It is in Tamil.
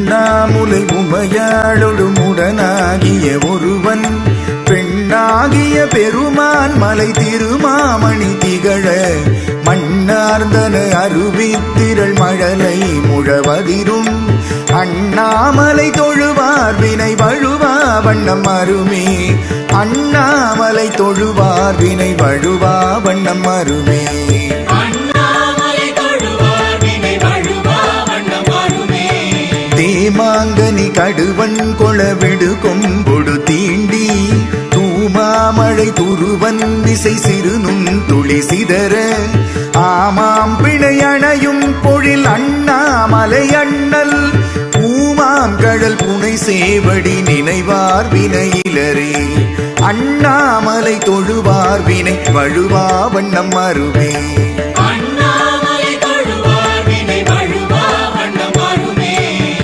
உண்ணாமுலை உமையாளொடு உடனாகிய ஒருவன் பெண்ணாகிய பெருமான் மலை திருமாமணி திகழ மண்ணார்ந்தன அருவித்திரள் மழலை முழவதிரும் அண்ணாமலை தொழுவார் வினை வழுவா வண்ணம் அருமே. அண்ணாமலை தொழுவார் வினை வழுவா வண்ணம் அருமே. தேமாங்கனி கடுவன் கொளவிடு கொம்பொடு தீண்டி தூமாமழை துருவன் திசை சிறுநும் துளி சிதற ஆமாம் பிணை அணையும் பொழில் அண்ணாமலை அண்ணல் பூமாம் கடல் புனை சேவடி நினைவார் வினையிலரே. அண்ணாமலை தொழுவார் வினை வழுவா வண்ணம் அருமே.